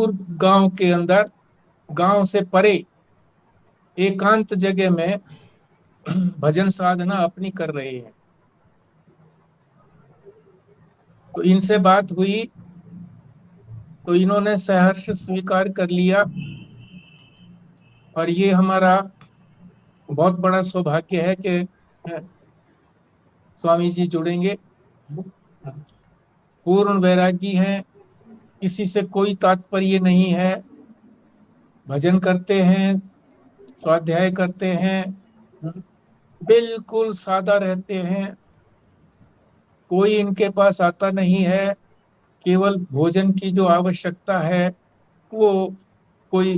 दूर गांव के अंदर, गांव से परे एकांत जगह में भजन साधना अपनी कर रहे हैं। तो इनसे बात हुई तो इन्होंने सहर्ष स्वीकार कर लिया, और ये हमारा बहुत बड़ा सौभाग्य है कि स्वामी जी जुड़ेंगे। पूर्ण वैरागी हैं, किसी से कोई तात्पर्य नहीं है, भजन करते हैं, स्वाध्याय करते हैं, बिल्कुल सादा रहते हैं, कोई इनके पास आता नहीं है। केवल भोजन की जो आवश्यकता है वो कोई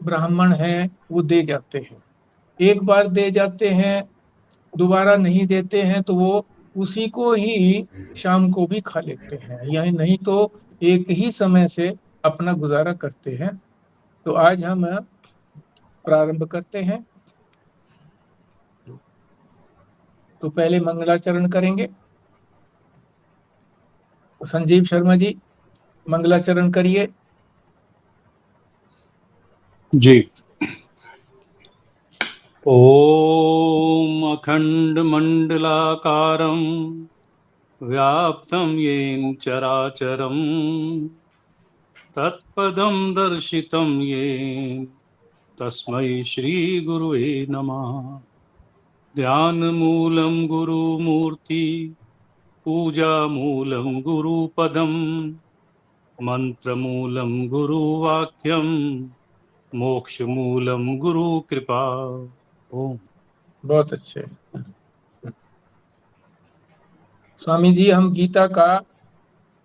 ब्राह्मण है वो दे जाते हैं, एक बार दे जाते हैं, दोबारा नहीं देते हैं तो वो उसी को ही शाम को भी खा लेते हैं, यही नहीं तो एक ही समय से अपना गुजारा करते हैं। तो आज हम प्रारंभ करते हैं। तो पहले मंगलाचरण करेंगे। संजीव शर्मा जी मंगलाचरण करिए। जी। ओम अखंड मंडलाकारं व्याप्तं येन चराचरं तत्पदं दर्शितं येन तस्मै श्री गुरुवे नमः। ध्यानमूलं गुरुमूर्ति, पूजामूलं गुरुपदं, मंत्रमूलं गुरुवाक्यं, मोक्षमूलं गुरुकृपा। ओम। बहुत अच्छे स्वामी जी, हम गीता का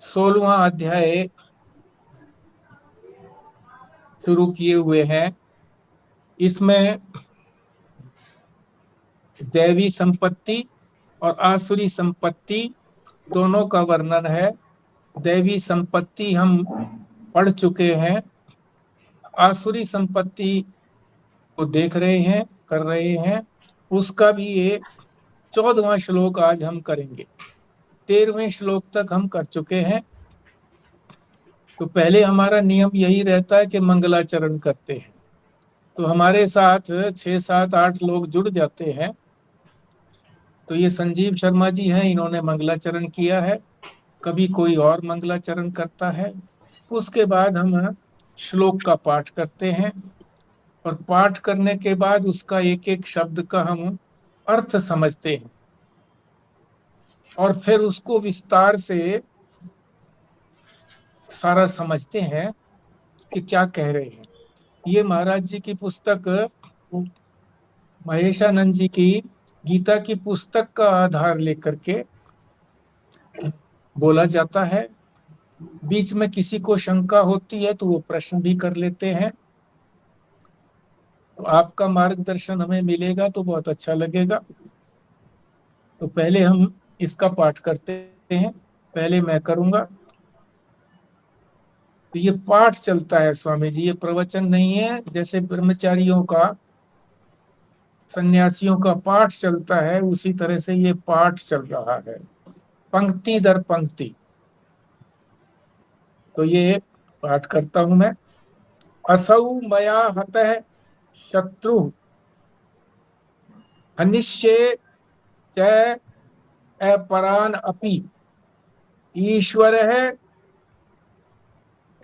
16वां अध्याय शुरू किए हुए हैं। इसमें दैवी संपत्ति और आसुरी संपत्ति दोनों का वर्णन है। दैवी संपत्ति हम पढ़ चुके हैं, आसुरी संपत्ति को देख रहे हैं, कर रहे हैं। उसका भी ये 14वां श्लोक आज हम करेंगे। 13वें श्लोक तक हम कर चुके हैं। तो पहले हमारा नियम यही रहता है कि मंगलाचरण करते हैं। तो हमारे साथ 6, 7, 8 लोग जुड़ जाते हैं। तो ये संजीव शर्मा जी हैं, इन्होंने मंगलाचरण किया है। कभी कोई और मंगलाचरण करता है। उसके बाद हम श्लोक का पाठ करते हैं, और पाठ करने के बाद उसका एक एक शब्द का हम अर्थ समझते हैं, और फिर उसको विस्तार से सारा समझते हैं कि क्या कह रहे हैं। ये महाराज जी की पुस्तक, महेशानंद जी की गीता की पुस्तक का आधार लेकर के बोला जाता है। बीच में किसी को शंका होती है तो वो प्रश्न भी कर लेते हैं। तो आपका मार्गदर्शन हमें मिलेगा तो बहुत अच्छा लगेगा। तो पहले हम इसका पाठ करते हैं। पहले मैं करूंगा। तो ये पाठ चलता है स्वामी जी, ये प्रवचन नहीं है। जैसे ब्रह्मचारियों का, सन्यासियों का पाठ चलता है, उसी तरह से ये पाठ चल रहा है, पंक्ति दर पंक्ति। तो ये पाठ करता हूं मैं। असौ मया हतः शत्रु हनिष्ये च अपरान अपि ईश्वरः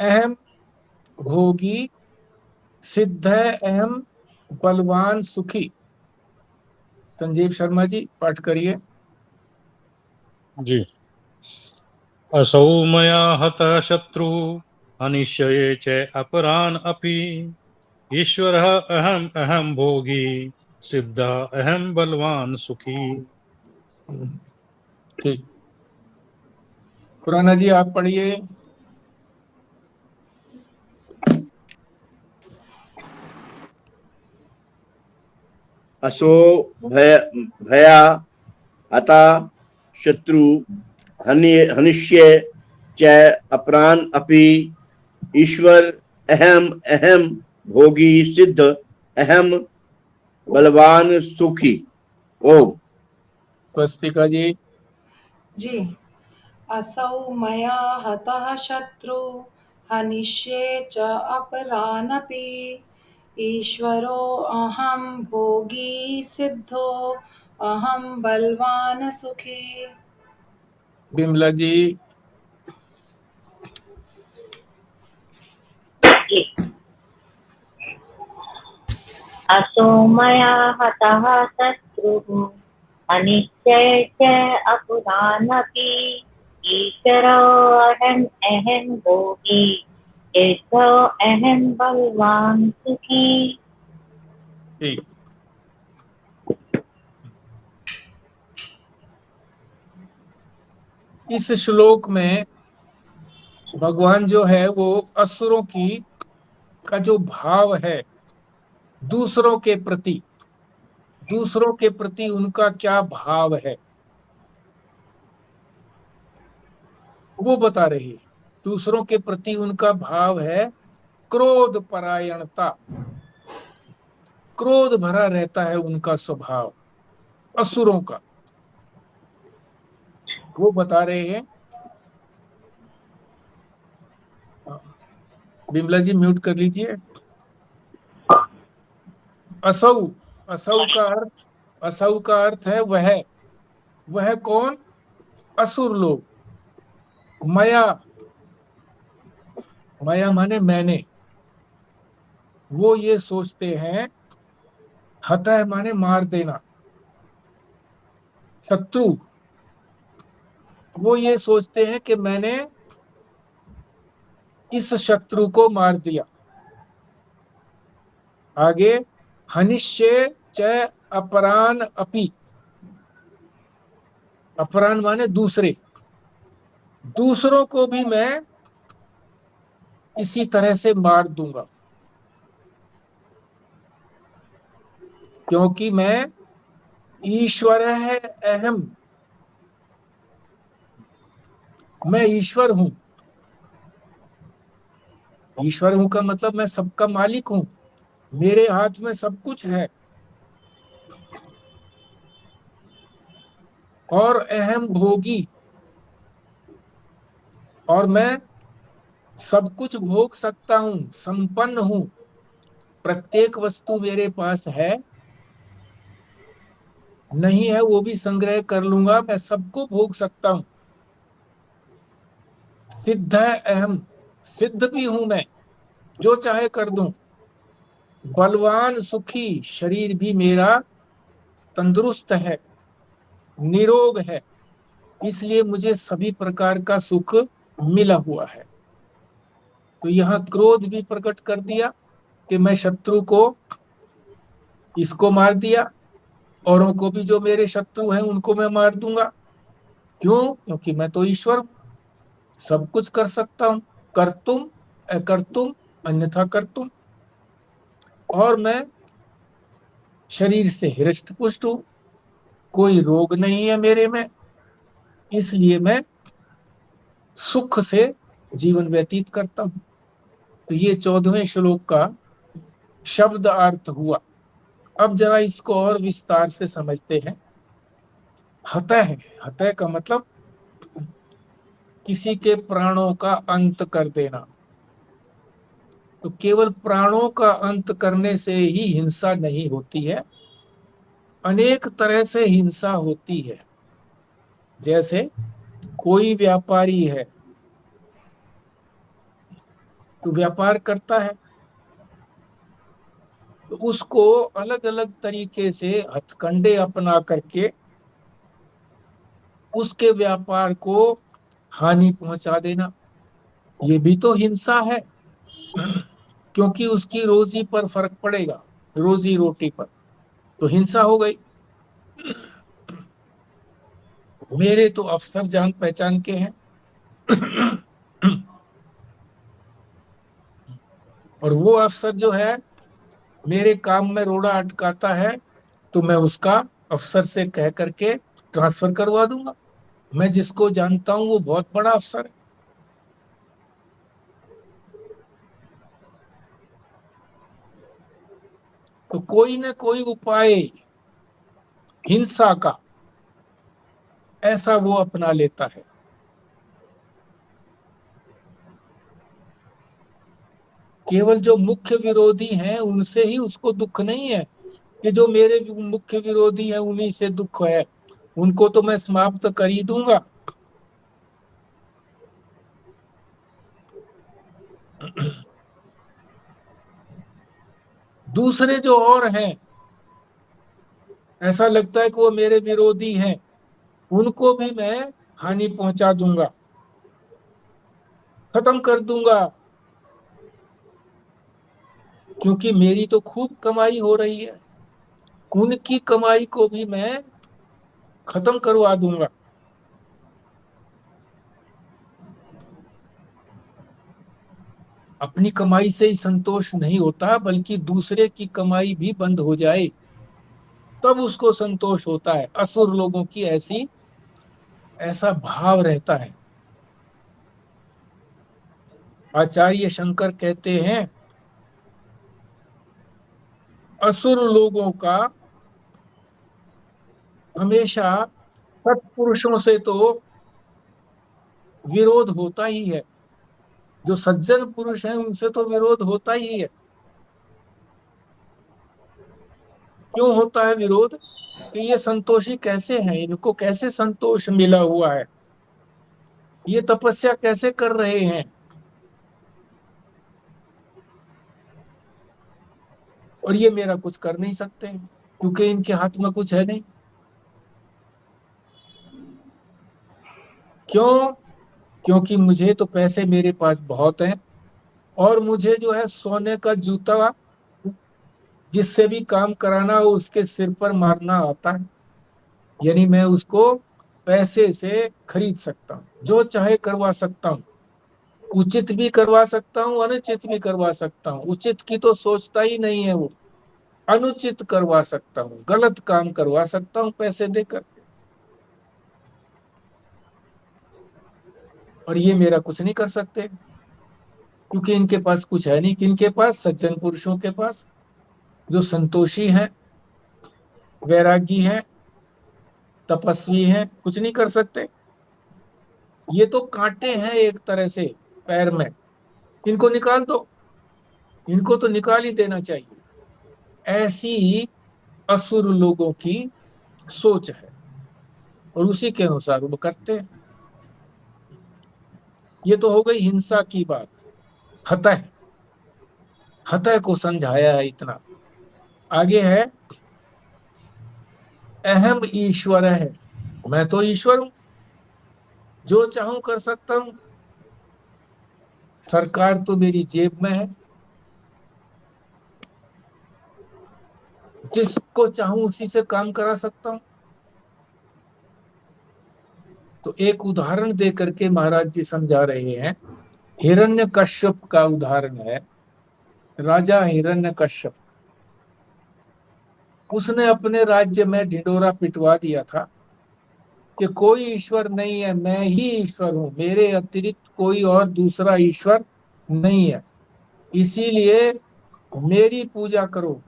अहम भोगी सिद्धः अहम बलवान सुखी। संजीव शर्मा जी पाठ करिए। जी। असौ मया हतः शत्रु अनिश्चये च अपरान अपि ईश्वरः अहम अहम भोगी सिद्धः अहम बलवान सुखी। ठीक, खुराना जी आप पढ़िए। असो भया अता शत्रु हनिष्ये च अपरान अपि ईश्वर अहम अहम भोगी सिद्ध अहम बलवान सुखी। ओम। स्वस्तिका जी। जी। असौ मया हतः शत्रु हनिष्ये च अपरानपि ईश्वरो अहं भोगी सिद्धो अहं बलवान सुखी। बिमला जी। असो मया हतः शत्रुः अनिश्चय च अपुरानपि ईश्वरोऽहम् अहं भोगी अहं बलवान् सुखी। ठीक। इस श्लोक में भगवान जो है वो असुरों की का जो भाव है दूसरों के प्रति उनका क्या भाव है वो बता रही है। दूसरों के प्रति उनका भाव है क्रोध परायणता, क्रोध भरा रहता है उनका स्वभाव असुरों का, वो बता रहे हैं। बिमला जी म्यूट कर लीजिए। असौ, असौ का अर्थ है वह कौन? असुर लोग। मया, मया माने मैंने, वो ये सोचते हैं। हतः माने मार देना, शत्रु, वो ये सोचते हैं कि मैंने इस शत्रु को मार दिया। आगे हनिष्ये च अपरान अपि, अपरान माने दूसरे, दूसरों को भी मैं इसी तरह से मार दूंगा, क्योंकि मैं ईश्वर है अहम, मैं ईश्वर हूं। ईश्वर हूं का मतलब मैं सबका मालिक हूं, मेरे हाथ में सब कुछ है। और अहम भोगी, और मैं सब कुछ भोग सकता हूं, संपन्न हूं, प्रत्येक वस्तु मेरे पास है, नहीं है वो भी संग्रह कर लूंगा, मैं सबको भोग सकता हूं। सिद्ध है अहम, सिद्ध भी हूं मैं, जो चाहे कर दूं। बलवान सुखी, शरीर भी मेरा तंदुरुस्त है, निरोग है, इसलिए मुझे सभी प्रकार का सुख मिला हुआ है। तो यहाँ क्रोध भी प्रकट कर दिया कि मैं शत्रु को, इसको मार दिया, औरों को भी जो मेरे शत्रु हैं उनको मैं मार दूंगा। क्यों? क्योंकि मैं तो ईश्वर हूं, सब कुछ कर सकता हूं, कर्तुम अकर्तुम अन्यथा कर्तुम, और मैं शरीर से हृष्ट पुष्ट हूं, कोई रोग नहीं है मेरे में, इसलिए मैं सुख से जीवन व्यतीत करता हूं। तो ये 14वें श्लोक का शब्द अर्थ हुआ। अब जरा इसको और विस्तार से समझते हैं। हतः है, हतः का मतलब किसी के प्राणों का अंत कर देना। तो केवल प्राणों का अंत करने से ही हिंसा नहीं होती है, अनेक तरह से हिंसा होती है। जैसे कोई व्यापारी है तो व्यापार करता है, तो उसको अलग अलग तरीके से हथकंडे अपना करके उसके व्यापार को हानि पहुंचा देना, ये भी तो हिंसा है, क्योंकि उसकी रोजी पर फर्क पड़ेगा, रोजी रोटी पर, तो हिंसा हो गई। मेरे तो अफसर जान पहचान के हैं और वो अफसर जो है मेरे काम में रोड़ा अटकाता है, तो मैं उसका अफसर से कह करके ट्रांसफर करवा दूंगा। मैं जिसको जानता हूं वो बहुत बड़ा अफसर है। तो कोई न कोई उपाय हिंसा का ऐसा वो अपना लेता है। केवल जो मुख्य विरोधी हैं उनसे ही उसको दुख नहीं है कि जो मेरे मुख्य विरोधी हैं उन्हीं से दुख है, उनको तो मैं समाप्त कर ही दूंगा। दूसरे जो और हैं, ऐसा लगता है कि वो मेरे विरोधी हैं, उनको भी मैं हानि पहुंचा दूंगा, खत्म कर दूंगा, क्योंकि मेरी तो खूब कमाई हो रही है, उनकी कमाई को भी मैं खत्म करवा दूंगा। अपनी कमाई से ही संतोष नहीं होता, बल्कि दूसरे की कमाई भी बंद हो जाए तब उसको संतोष होता है। असुर लोगों की ऐसा भाव रहता है। आचार्य शंकर कहते हैं, असुर लोगों का हमेशा सत्पुरुषों से तो विरोध होता ही है, जो सज्जन पुरुष हैं उनसे तो विरोध होता ही है। क्यों होता है विरोध? कि ये संतोषी कैसे हैं, इनको कैसे संतोष मिला हुआ है, ये तपस्या कैसे कर रहे हैं, और ये मेरा कुछ कर नहीं सकते क्योंकि इनके हाथ में कुछ है नहीं। क्यों? क्योंकि मुझे तो पैसे मेरे पास बहुत हैं, और मुझे जो है सोने का जूता जिससे भी काम कराना हो उसके सिर पर मारना आता है। यानी मैं उसको पैसे से खरीद सकता हूँ, जो चाहे करवा सकता हूँ, उचित भी करवा सकता हूँ, अनुचित भी करवा सकता हूँ। उचित की तो सोचता ही नहीं है वो, अनुचित करवा सकता हूँ, गलत काम करवा सकता हूँ पैसे देकर, और ये मेरा कुछ नहीं कर सकते क्योंकि इनके पास कुछ है नहीं। किनके पास? सज्जन पुरुषों के पास, जो संतोषी हैं, वैरागी हैं, तपस्वी हैं, कुछ नहीं कर सकते। ये तो कांटे हैं एक तरह से पैर में, इनको निकाल दो, इनको तो निकाल ही देना चाहिए। ऐसी असुर लोगों की सोच है, और उसी के अनुसार वो करते हैं। ये तो हो गई हिंसा की बात। हतः, हतः को समझाया है इतना। आगे है, अहम ईश्वर है, मैं तो ईश्वर हूं, जो चाहूं कर सकता हूं, सरकार तो मेरी जेब में है, जिसको चाहूं उसी से काम करा सकता हूं। तो एक उदाहरण दे करके महाराज जी समझा रहे हैं। हिरण्यकश्यप का उदाहरण है। राजा हिरण्यकश्यप, उसने अपने राज्य में ढिंडोरा पिटवा दिया था कि कोई ईश्वर नहीं है, मैं ही ईश्वर हूं, मेरे अतिरिक्त कोई और दूसरा ईश्वर नहीं है, इसीलिए मेरी पूजा करो,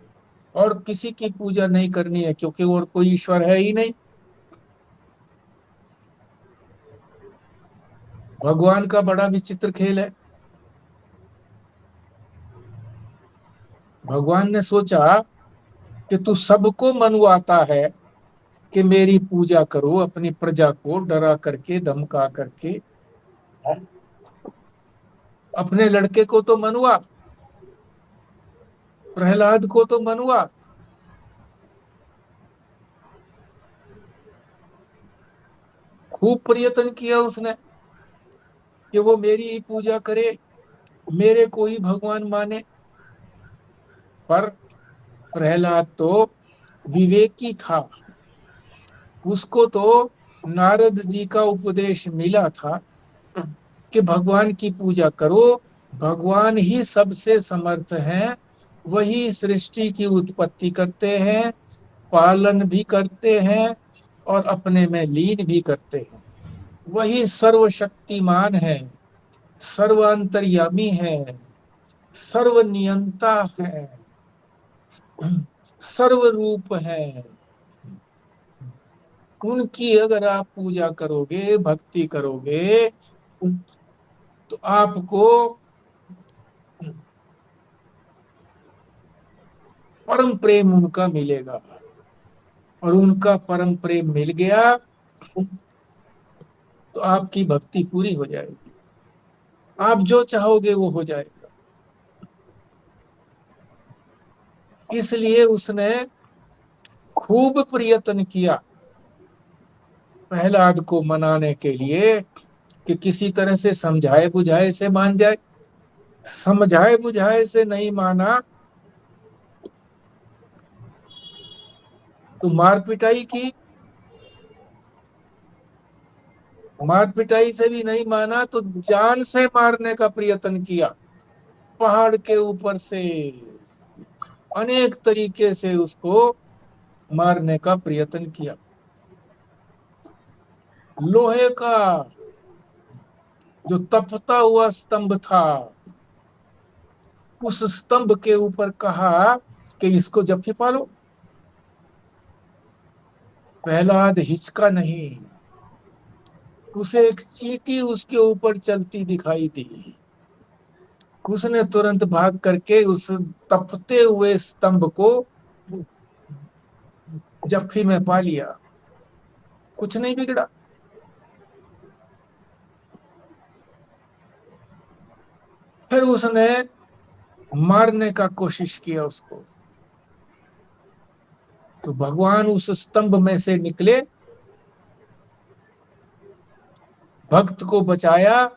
और किसी की पूजा नहीं करनी है क्योंकि और कोई ईश्वर है ही नहीं। भगवान का बड़ा विचित्र खेल है। भगवान ने सोचा कि तू सबको मनवाता है कि मेरी पूजा करो, अपनी प्रजा को डरा करके, धमका करके। अपने लड़के को तो मनवा, प्रहलाद को तो मनवा, खूब प्रयत्न किया उसने कि वो मेरी ही पूजा करे, मेरे को ही भगवान माने। पर प्रहलाद तो विवेकी था, उसको तो नारद जी का उपदेश मिला था कि भगवान की पूजा करो, भगवान ही सबसे समर्थ हैं, वही सृष्टि की उत्पत्ति करते हैं, पालन भी करते हैं, और अपने में लीन भी करते हैं। वही सर्वशक्तिमान है, सर्वांतर्यामी है, सर्वनियंता है, सर्वरूप है। उनकी अगर आप पूजा करोगे, भक्ति करोगे, तो आपको परम प्रेम उनका मिलेगा, और उनका परम प्रेम मिल गया तो आपकी भक्ति पूरी हो जाएगी, आप जो चाहोगे वो हो जाएगा। इसलिए उसने खूब प्रयत्न किया प्रहलाद को मनाने के लिए कि किसी तरह से समझाए बुझाए से मान जाए। समझाए बुझाए से नहीं माना तो मार पिटाई की, मार पिटाई से भी नहीं माना तो जान से मारने का प्रयत्न किया, पहाड़ के ऊपर से अनेक तरीके से उसको मारने का प्रयत्न किया। लोहे का जो तपता हुआ स्तंभ था, उस स्तंभ के ऊपर कहा कि इसको जफ्फी पालो। प्रहलाद हिचका नहीं, उसे एक चींटी उसके ऊपर चलती दिखाई दी, उसने तुरंत भाग करके उस तपते हुए स्तंभ को जफ्फी में पा लिया, कुछ नहीं बिगड़ा। फिर उसने मारने का कोशिश किया उसको, तो भगवान उस स्तंभ में से निकले, भक्त को बचाया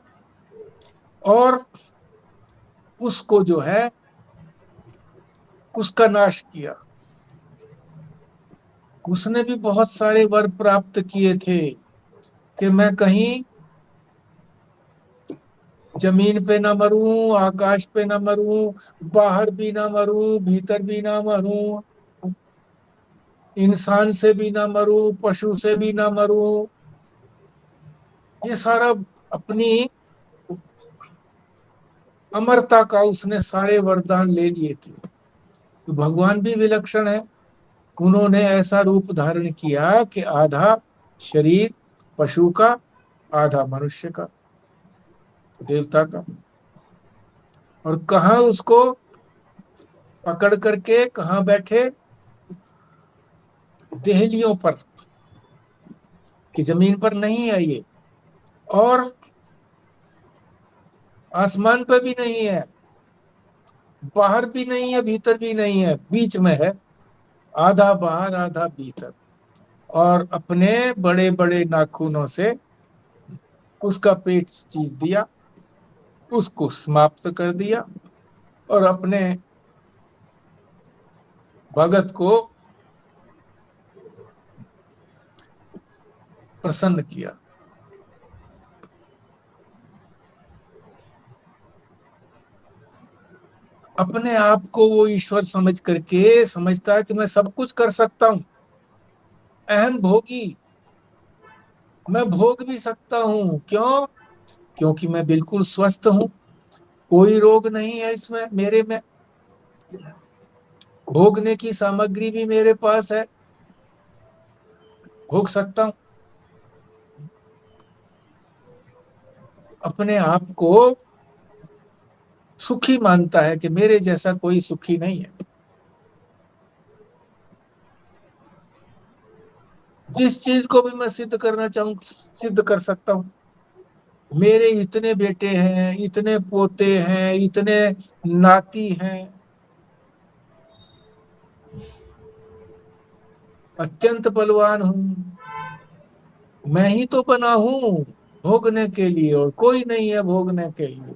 और उसको जो है उसका नाश किया। उसने भी बहुत सारे वर प्राप्त किए थे कि मैं कहीं जमीन पे ना मरूं, आकाश पे ना मरूं, बाहर भी ना मरूं, भीतर भी ना मरूं, इंसान से भी ना मरूं, पशु से भी ना मरूं। ये सारा अपनी अमरता का उसने सारे वरदान ले लिए थे। तो भगवान भी विलक्षण है, उन्होंने ऐसा रूप धारण किया कि आधा शरीर पशु का, आधा मनुष्य का, देवता का, और कहा उसको पकड़ करके कहा बैठे, देहलियों पर, कि जमीन पर नहीं है ये, और आसमान पर भी नहीं है, बाहर भी नहीं है, भीतर भी नहीं है, बीच में है, आधा बाहर आधा भीतर। और अपने बड़े बड़े नाखूनों से उसका पेट चीर दिया, उसको समाप्त कर दिया, और अपने भगत को प्रसन्न किया। अपने आप को वो ईश्वर समझ करके समझता है कि मैं सब कुछ कर सकता हूं, अहम भोगी, मैं भोग भी सकता हूं। क्यों? क्योंकि मैं बिल्कुल स्वस्थ हूं, कोई रोग नहीं है इसमें मेरे में, भोगने की सामग्री भी मेरे पास है, भोग सकता हूं। अपने आप को सुखी मानता है कि मेरे जैसा कोई सुखी नहीं है। जिस चीज को भी मैं सिद्ध करना चाहूं सिद्ध कर सकता हूं। मेरे इतने बेटे हैं, इतने पोते हैं, इतने नाती हैं, अत्यंत बलवान हूं। मैं ही तो बना हूं भोगने के लिए, और कोई नहीं है भोगने के लिए।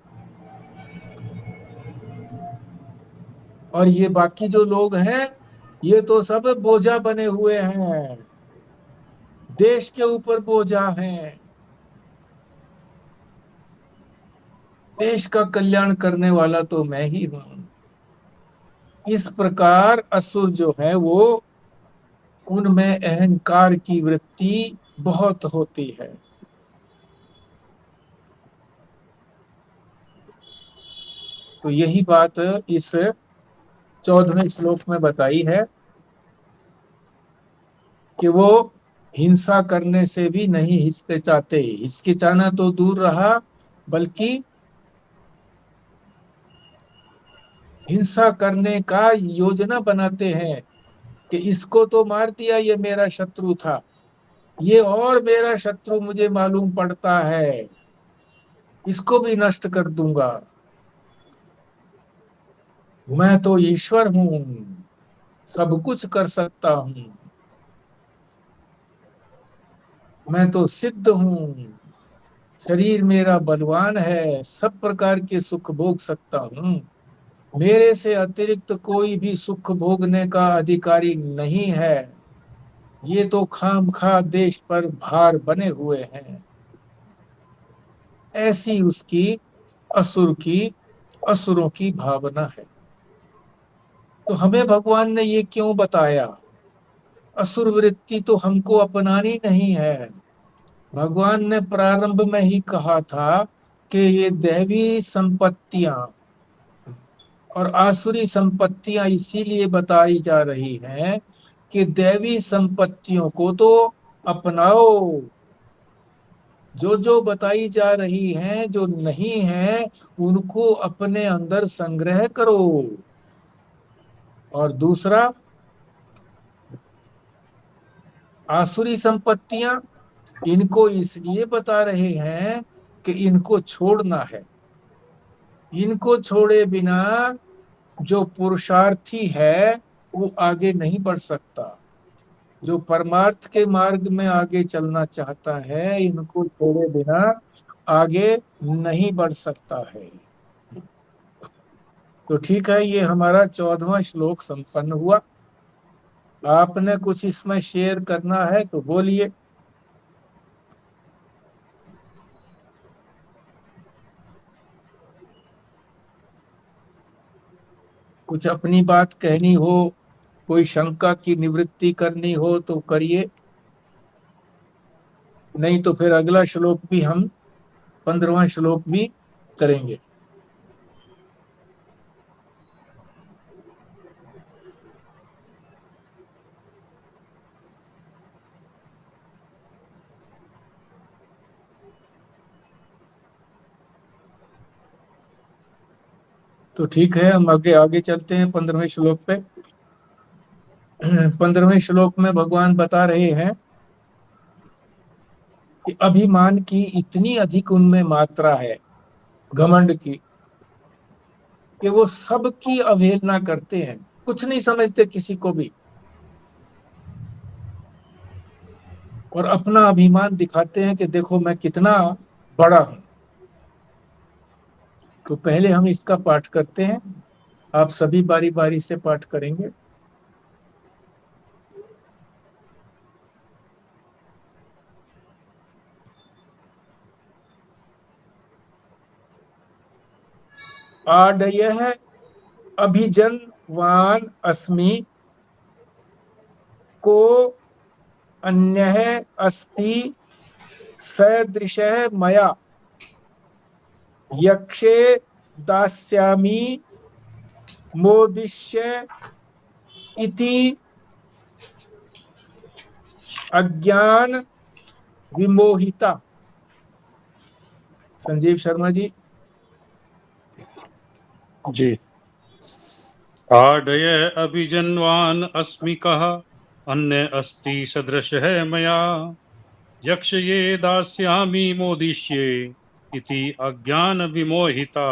और ये बाकी जो लोग हैं, ये तो सब बोझा बने हुए हैं, देश के ऊपर बोझा हैं। देश का कल्याण करने वाला तो मैं ही हूं। इस प्रकार असुर जो है वो, उनमें अहंकार की वृत्ति बहुत होती है। तो यही बात इस 14वें श्लोक में बताई है कि वो हिंसा करने से भी नहीं हिचकिचाते। हिचकिचाना तो दूर रहा, बल्कि हिंसा करने का योजना बनाते हैं कि इसको तो मार दिया, ये मेरा शत्रु था, ये और मेरा शत्रु मुझे मालूम पड़ता है, इसको भी नष्ट कर दूंगा। मैं तो ईश्वर हूं, सब कुछ कर सकता हूं, मैं तो सिद्ध हूं, शरीर मेरा बलवान है, सब प्रकार के सुख भोग सकता हूं, मेरे से अतिरिक्त कोई भी सुख भोगने का अधिकारी नहीं है, ये तो खामखा देश पर भार बने हुए हैं। ऐसी उसकी असुरों की भावना है। तो हमें भगवान ने ये क्यों बताया? असुर वृत्ति तो हमको अपनानी नहीं है। भगवान ने प्रारंभ में ही कहा था कि ये दैवी संपत्तियां और आसुरी संपत्तियां इसीलिए बताई जा रही हैं कि दैवी संपत्तियों को तो अपनाओ, जो जो बताई जा रही हैं, जो नहीं है उनको अपने अंदर संग्रह करो। और दूसरा, आसुरी संपत्तियां, इनको इसलिए बता रहे हैं कि इनको छोड़ना है। इनको छोड़े बिना जो पुरुषार्थी है वो आगे नहीं बढ़ सकता। जो परमार्थ के मार्ग में आगे चलना चाहता है, इनको छोड़े बिना आगे नहीं बढ़ सकता है। तो ठीक है, ये हमारा 14वां श्लोक संपन्न हुआ। आपने कुछ इसमें शेयर करना है तो बोलिए। कुछ अपनी बात कहनी हो, कोई शंका की निवृत्ति करनी हो तो करिए, नहीं तो फिर अगला श्लोक भी हम 15वां श्लोक भी करेंगे। तो ठीक है, हम आगे आगे चलते हैं 15वें श्लोक पे। 15वें श्लोक में भगवान बता रहे हैं कि अभिमान की इतनी अधिक उनमें मात्रा है, घमंड की, कि वो सबकी अवहेलना करते हैं, कुछ नहीं समझते किसी को भी, और अपना अभिमान दिखाते हैं कि देखो मैं कितना बड़ा हूं। तो पहले हम इसका पाठ करते हैं, आप सभी बारी बारी से पाठ करेंगे। आडयः अभिजनवान अस्मि, को अन्यः अस्ति सदृशः मया, यक्षे दास्यामि मोदिष्य इति अज्ञान विमोहिता। संजीव शर्मा जी। जी। आडय अभिजन्वान अस्मि कः, अन्य अस्ति सदृशः मया, यक्ष्ये दास्यामि मोदिष्ये इति अज्ञान विमोहिता।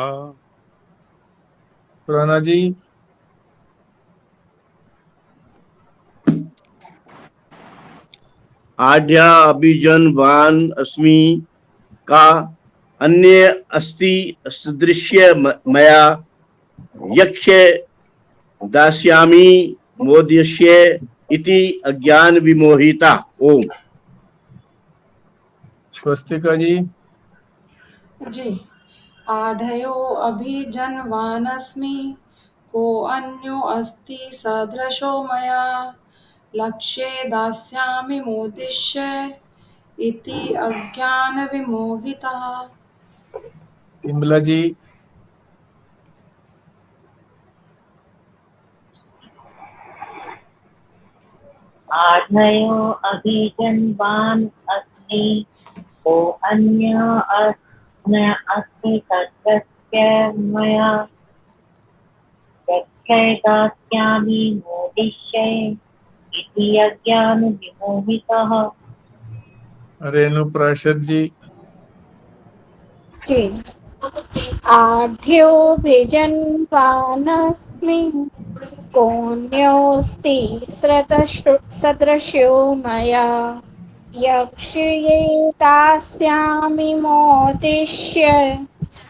पुराना जी। आढ्या अभिजनवान अस्मि का अन्य अस्ति सदृश्य मया, यक्ष्य दास्यामि मोदिष्ये इति अज्ञान विमोहिता। ओम। स्वस्तिका जी। जी। आढयो अभिजन्वानस्मि, को अन्यो अस्ति सदृशो मया, लक्ष्ये दास्यामि मोदिष्य इति अज्ञानविमोहितः। विमला जी। आधयो अभिजन्वान् अस्मि, को अन्य अस्ति सदृशः मया, यक्षे दास्यामि मोदिष्ये इति अज्ञानविमोहितः। रेणुप्राशद जी। जी। आढ्योऽभिजन्वानस्मि कोऽन्योऽस्ति सदृशो मया यक्ष्ये दास्यामि मोदिष्य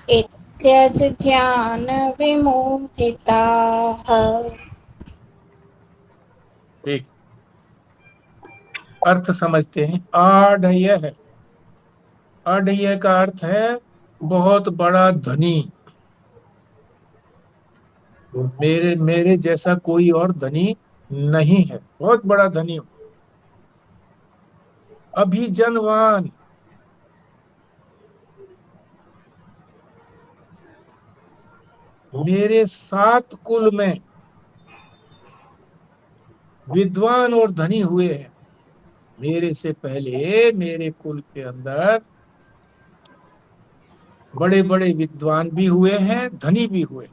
इत्यज्ञानविमोहिताः। ठीक, अर्थ समझते हैं। आढ़य है, आढ़य का अर्थ है बहुत बड़ा धनी। मेरे मेरे जैसा कोई और धनी नहीं है, बहुत बड़ा धनी हूं। अभिजनवान, मेरे 7 कुल में विद्वान और धनी हुए हैं। मेरे से पहले मेरे कुल के अंदर बड़े बड़े विद्वान भी हुए हैं, धनी भी हुए।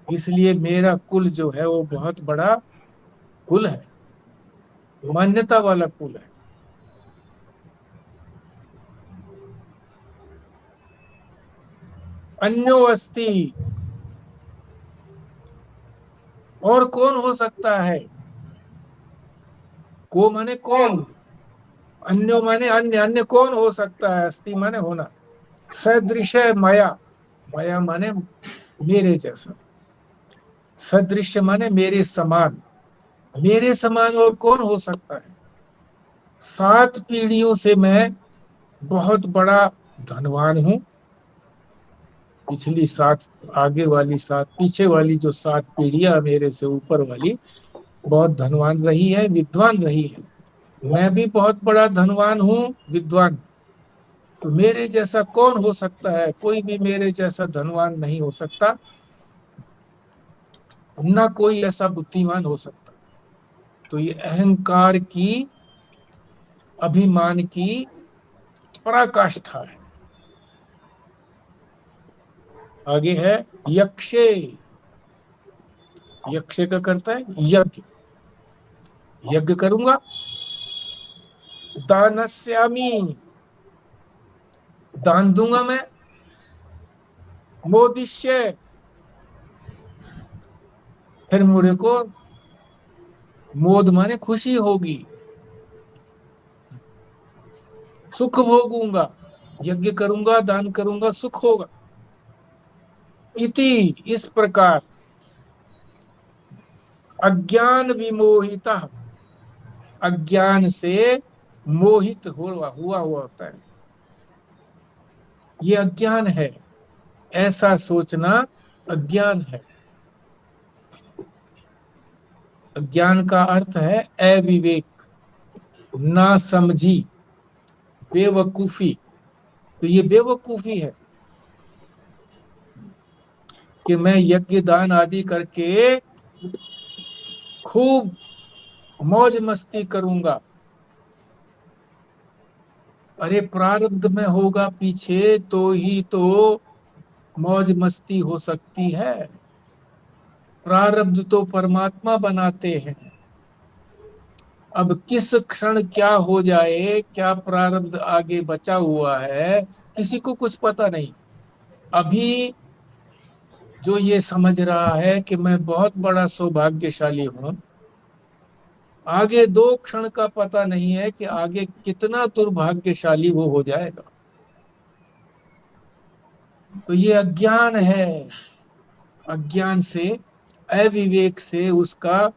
इसलिए मेरा कुल जो है वो बहुत बड़ा कुल है, मान्यता वाला कुल है। अन्यो अस्ति, और कौन हो सकता है? को माने कौन, अन्यो माने अन्य, अन्य कौन हो सकता है? अस्ति माने होना। सदृश माया, माया माने मेरे जैसा, सदृश माने मेरे समान। मेरे समान और कौन हो सकता है? 7 पीढ़ियों से मैं बहुत बड़ा धनवान हूं। पिछली 7, आगे वाली 7, पीछे वाली जो 7 पीढ़ियां मेरे से ऊपर वाली बहुत धनवान रही है, विद्वान रही है। मैं भी बहुत बड़ा धनवान हूं, विद्वान। तो मेरे जैसा कौन हो सकता है? कोई भी मेरे जैसा धनवान नहीं हो सकता, ना कोई ऐसा बुद्धिमान हो सकता। तो ये अहंकार की, अभिमान की पराकाष्ठा है। आगे है यक्षे, यक्षे का करता है यज्ञ, यज्ञ करूंगा। दानस्यामी, दान दूंगा मैं। मोदिष्य, फिर मुझे को मोद माने खुशी होगी, सुख भोगूंगा। यज्ञ करूंगा, दान करूंगा, सुख होगा। इति, इस प्रकार। अज्ञान विमोहिता, अज्ञान से मोहित हुआ होता है। ये अज्ञान है, ऐसा सोचना अज्ञान है। अज्ञान का अर्थ है अविवेक, ना समझी, बेवकूफी। तो ये बेवकूफी है कि मैं यज्ञ दान आदि करके खूब मौज मस्ती करूंगा। अरे प्रारब्ध में होगा पीछे तो ही तो मौज मस्ती हो सकती है। प्रारब्ध तो परमात्मा बनाते हैं। अब किस क्षण क्या हो जाए, क्या प्रारब्ध आगे बचा हुआ है, किसी को कुछ पता नहीं। अभी जो ये समझ रहा है कि मैं बहुत बड़ा सौभाग्यशाली हूं, आगे 2 क्षण का पता नहीं है कि आगे कितना दुर्भाग्यशाली वो हो जाएगा। तो ये अज्ञान है। अज्ञान से, अविवेक से उसका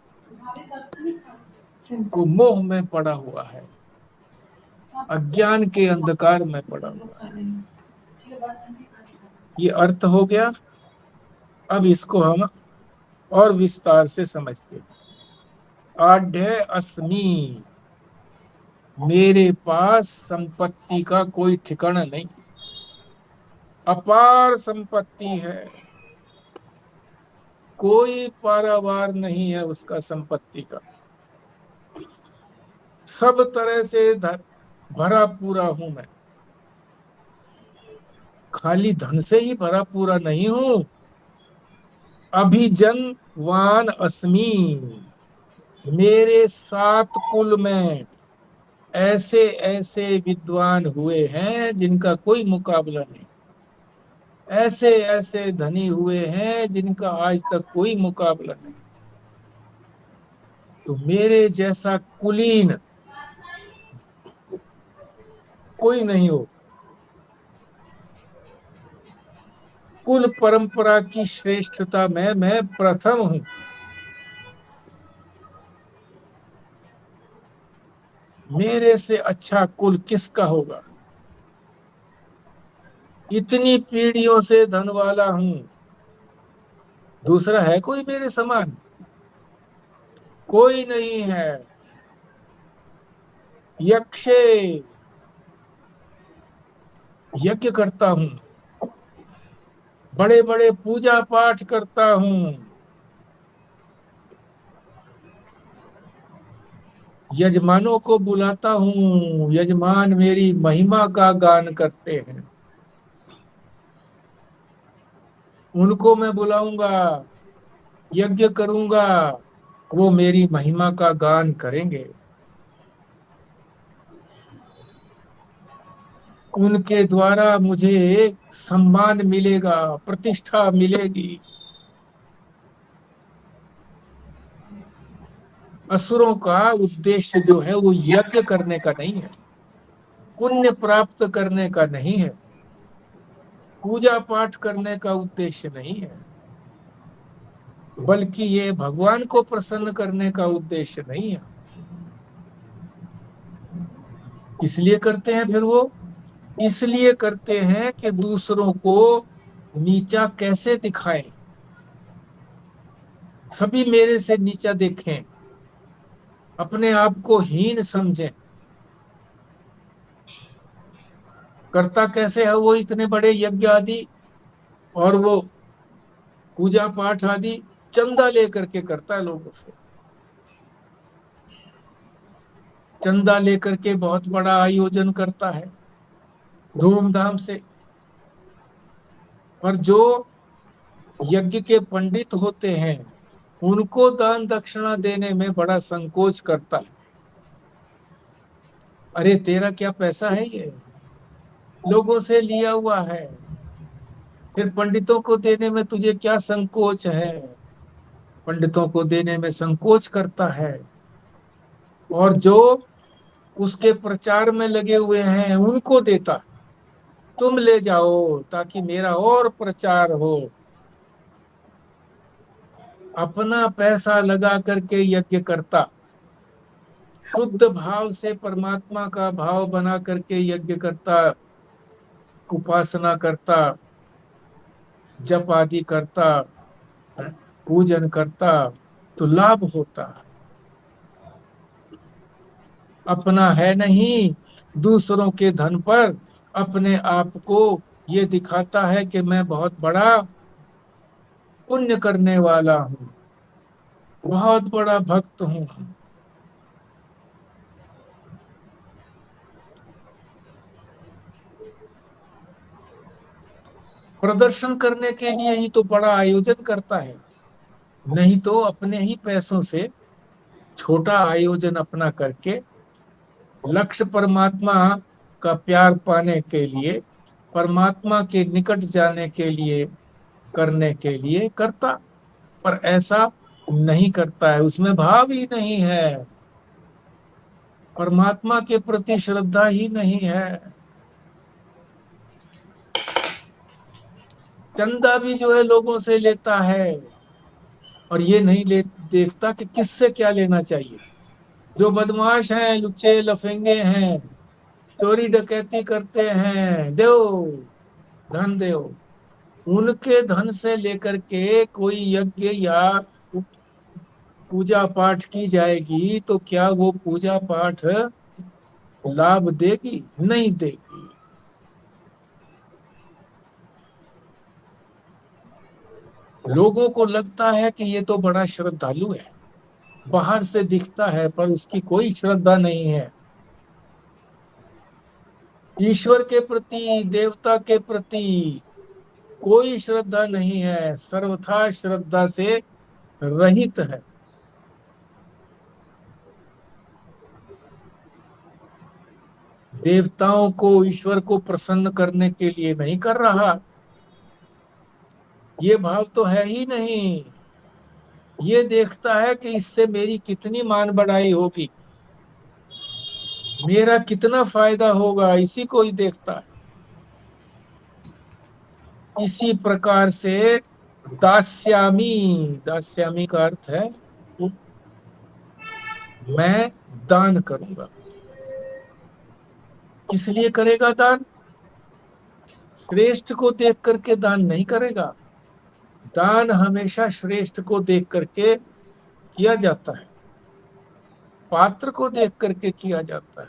को मोह में पड़ा हुआ है, अज्ञान के अंधकार में पड़ा हुआ है। ये अर्थ हो गया। अब इसको हम और विस्तार से समझते हैं। आढ़्य अस्मि, मेरे पास संपत्ति का कोई ठिकाना नहीं, अपार संपत्ति है, कोई पारावार नहीं है उसका संपत्ति का। सब तरह से भरा पूरा हूं मैं। खाली धन से ही भरा पूरा नहीं हूं, अभिजनवान अस्मि, मेरे 7 कुल में ऐसे ऐसे विद्वान हुए हैं जिनका कोई मुकाबला नहीं, ऐसे ऐसे धनी हुए हैं जिनका आज तक कोई मुकाबला नहीं। तो मेरे जैसा कुलीन कोई नहीं हो। कुल परंपरा की श्रेष्ठता में मैं प्रथम हूं। मेरे से अच्छा कुल किसका होगा? इतनी पीढ़ियों से धन वाला हूं, दूसरा है कोई मेरे समान? कोई नहीं है। यक्षे, यज्ञ करता हूं, बड़े बड़े पूजा पाठ करता हूं, यजमानों को बुलाता हूं, यजमान मेरी महिमा का गान करते हैं, उनको मैं बुलाऊंगा, यज्ञ करूंगा, वो मेरी महिमा का गान करेंगे, उनके द्वारा मुझे सम्मान मिलेगा, प्रतिष्ठा मिलेगी। असुरों का उद्देश्य जो है वो यज्ञ करने का नहीं है, पुण्य प्राप्त करने का नहीं है, पूजा पाठ करने का उद्देश्य नहीं है, बल्कि ये भगवान को प्रसन्न करने का उद्देश्य नहीं है। इसलिए करते हैं फिर वो, इसलिए करते हैं कि दूसरों को नीचा कैसे दिखाएं, सभी मेरे से नीचा देखें, अपने आप को हीन समझें। करता कैसे है वो इतने बड़े यज्ञ आदि और वो पूजा पाठ आदि? चंदा लेकर के करता है लोगों से, चंदा लेकर के बहुत बड़ा आयोजन करता है धूमधाम से। पर जो यज्ञ के पंडित होते हैं उनको दान दक्षिणा देने में बड़ा संकोच करता है। अरे तेरा क्या पैसा है, ये लोगों से लिया हुआ है, फिर पंडितों को देने में तुझे क्या संकोच है? पंडितों को देने में संकोच करता है। और जो उसके प्रचार में लगे हुए हैं उनको देता, तुम ले जाओ ताकि मेरा और प्रचार हो। अपना पैसा लगा करके यज्ञ करता, शुद्ध भाव से परमात्मा का भाव बना करके यज्ञ करता, उपासना करता, जप आदि करता, पूजन करता, तो लाभ होता। अपना है नहीं, दूसरों के धन पर अपने आप को ये दिखाता है कि मैं बहुत बड़ा पुण्य करने वाला हूँ, बहुत बड़ा भक्त हूँ। प्रदर्शन करने के लिए ही तो बड़ा आयोजन करता है, नहीं तो अपने ही पैसों से छोटा आयोजन अपना करके लक्ष्य परमात्मा का प्यार पाने के लिए, परमात्मा के निकट जाने के लिए, करने के लिए करता। पर ऐसा नहीं करता है, उसमें भाव ही नहीं है, परमात्मा के प्रति श्रद्धा ही नहीं है। चंदा भी जो है लोगों से लेता है और ये नहीं देखता कि किससे क्या लेना चाहिए। जो बदमाश हैं, लुच्चे लफेंगे हैं, चोरी डकैती करते हैं, दो धन दो, उनके धन से लेकर के कोई यज्ञ या पूजा पाठ की जाएगी तो क्या वो पूजा पाठ लाभ देगी? नहीं देगी। लोगों को लगता है कि ये तो बड़ा श्रद्धालु है, बाहर से दिखता है पर उसकी कोई श्रद्धा नहीं है। ईश्वर के प्रति, देवता के प्रति कोई श्रद्धा नहीं है, सर्वथा श्रद्धा से रहित है। देवताओं को, ईश्वर को प्रसन्न करने के लिए नहीं कर रहा, ये भाव तो है ही नहीं। ये देखता है कि इससे मेरी कितनी मान बढ़ाई होगी, मेरा कितना फायदा होगा, इसी को ही देखता है। इसी प्रकार से दास्यामी, दास्यामी का अर्थ है मैं दान करूंगा। किस लिए करेगा दान? श्रेष्ठ को देख करके दान नहीं करेगा। दान हमेशा श्रेष्ठ को देख करके किया जाता है, पात्र को देख करके किया जाता है,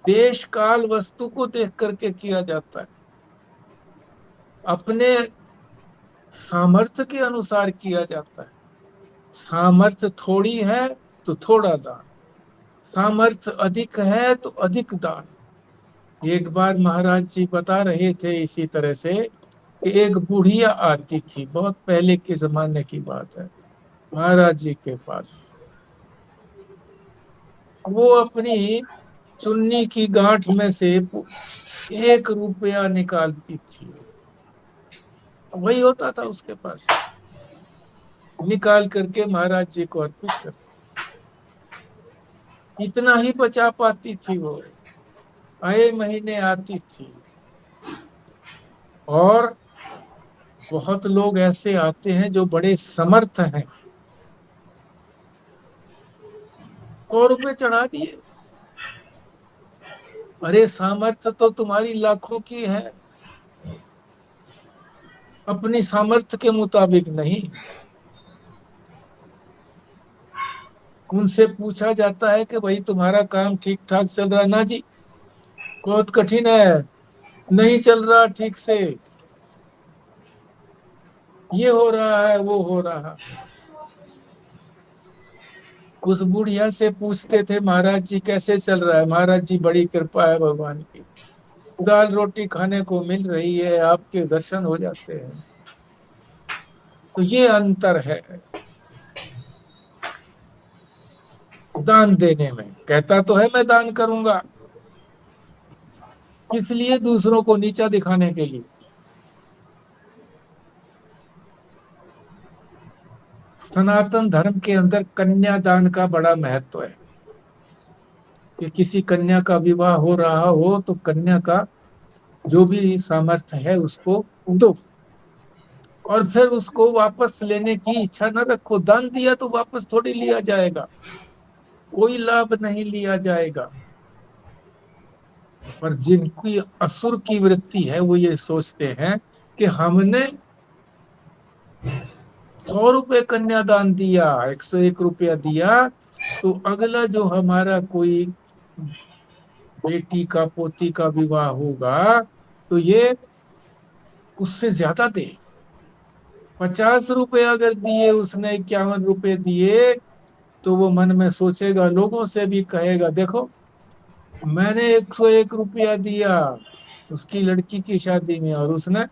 देश काल वस्तु को देख करके किया जाता है, अपने सामर्थ्य के अनुसार किया जाता है। सामर्थ्य थोड़ी है तो थोड़ा दान, सामर्थ्य अधिक है तो अधिक दान। एक बार महाराज जी बता रहे थे इसी तरह से कि एक बुढ़िया आती थी, बहुत पहले के जमाने की बात है, महाराज जी के पास। वो अपनी चुन्नी की गांठ में से 1 रुपया निकालती थी, वही होता था उसके पास, निकाल करके महाराज जी को अर्पित करती। इतना ही बचा पाती थी वो, आए महीने आती थी। और बहुत लोग ऐसे आते हैं जो बड़े समर्थ हैं, 100 रुपए चढ़ा दिए। अरे सामर्थ्य तो तुम्हारी लाखों की है, अपनी सामर्थ्य के मुताबिक नहीं। उनसे पूछा जाता है कि भाई तुम्हारा काम ठीक ठाक चल रहा? ना जी, बहुत कठिन है, नहीं चल रहा ठीक से, ये हो रहा है, वो हो रहा। उस बुढ़िया से पूछते थे महाराज जी कैसे चल रहा है? महाराज जी बड़ी कृपा है भगवान की, दाल रोटी खाने को मिल रही है, आपके दर्शन हो जाते हैं। तो ये अंतर है दान देने में। कहता तो है मैं दान करूंगा, इसलिए दूसरों को नीचा दिखाने के लिए। सनातन धर्म के अंदर कन्यादान का बड़ा महत्व है कि किसी कन्या का विवाह हो रहा हो तो कन्या का जो भी सामर्थ्य है उसको दो, और फिर उसको वापस लेने की इच्छा न रखो। दान दिया तो वापस थोड़ी लिया जाएगा, कोई लाभ नहीं लिया जाएगा। पर जिनकी असुर की वृत्ति है वो ये सोचते हैं कि हमने 100 रुपए कन्यादान दिया, 101 रुपया दिया, तो अगला जो हमारा कोई बेटी का पोती का विवाह होगा तो ये उससे ज्यादा दे। 50 रुपए अगर दिए उसने, 51 रुपए दिए, तो वो मन में सोचेगा, लोगों से भी कहेगा देखो मैंने 101 रुपया दिया उसकी लड़की की शादी में और उसने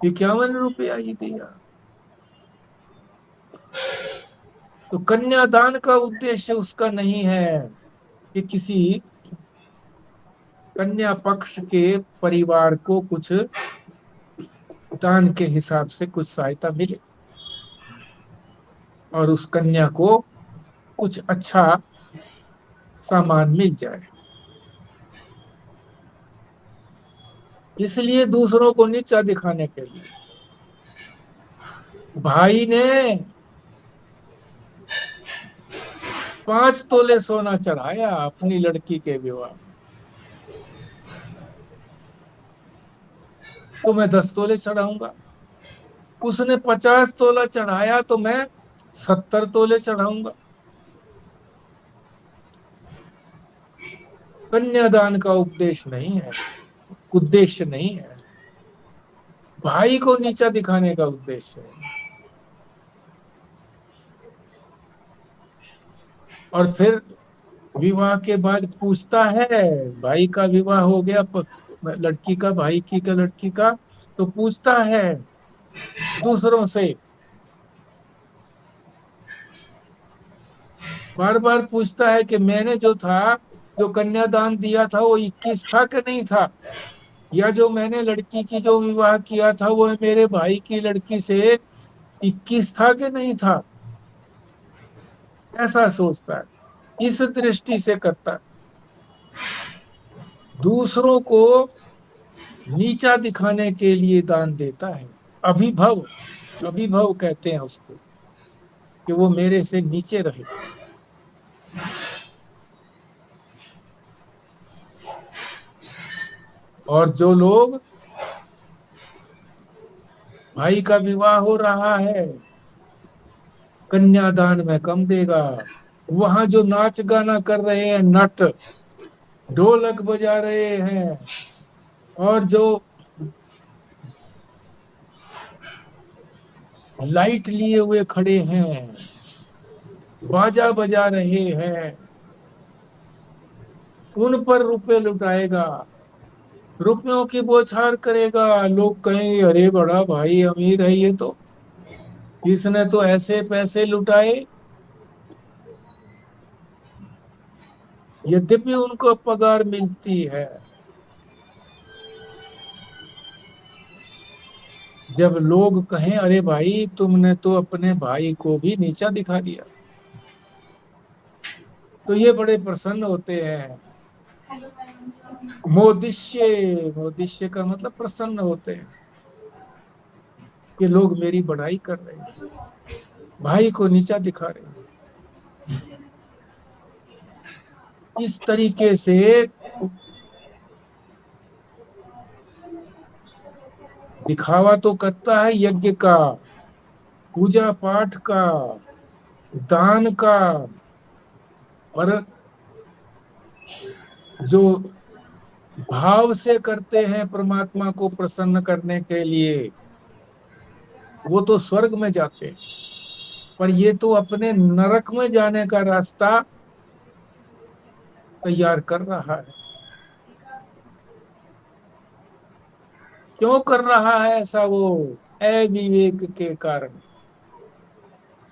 51 रुपया ही दिया। तो कन्यादान का उद्देश्य उसका नहीं है कि किसी कन्या पक्ष के परिवार को कुछ दान के हिसाब से कुछ सहायता मिले और उस कन्या को कुछ अच्छा सामान मिल जाए, इसलिए दूसरों को नीचा दिखाने के लिए। भाई ने 5 तोले सोना चढ़ाया अपनी लड़की के विवाह में, तो मैं 10 तोले चढ़ाऊंगा। उसने 50 तोला चढ़ाया तो मैं 70 तोले चढ़ाऊंगा। कन्यादान का उद्देश्य नहीं है, भाई को नीचा दिखाने का उद्देश्य है। और फिर विवाह के बाद पूछता है, भाई का विवाह हो गया, लड़की का, भाई की का लड़की का, तो पूछता है दूसरों से, बार बार पूछता है कि मैंने जो कन्यादान दिया था वो 21 था कि नहीं था, या जो मैंने लड़की की जो विवाह किया था वो मेरे भाई की लड़की से 21 था कि नहीं था। ऐसा सोचता है, इस दृष्टि से करता है, दूसरों को नीचा दिखाने के लिए दान देता है। अभिभव, अभिभव कहते हैं उसको, कि वो मेरे से नीचे रहे। और जो लोग, भाई का विवाह हो रहा है, कन्यादान में कम देगा, वहां जो नाच गाना कर रहे हैं, नट ढोलक बजा रहे हैं, और जो लाइट लिए हुए खड़े हैं, बाजा बजा रहे हैं, उन पर रुपए लुटाएगा, रुपयों की बौछार करेगा। लोग कहेंगे अरे बड़ा भाई अमीर है ये तो, इसने तो ऐसे पैसे लुटाए। यद्यपि उनको पगार मिलती है। जब लोग कहें अरे भाई तुमने तो अपने भाई को भी नीचा दिखा दिया, तो ये बड़े प्रसन्न होते हैं। मोदिष्य, मोदिष्य का मतलब प्रसन्न होते हैं कि लोग मेरी बढ़ाई कर रहे हैं, भाई को नीचा दिखा रहे हैं। इस तरीके से दिखावा तो करता है यज्ञ का, पूजा पाठ का, दान का, पर जो भाव से करते हैं परमात्मा को प्रसन्न करने के लिए, वो तो स्वर्ग में जाते हैं। पर ये तो अपने नरक में जाने का रास्ता तैयार कर रहा है। क्यों कर रहा है ऐसा? वो अविवेक के कारण,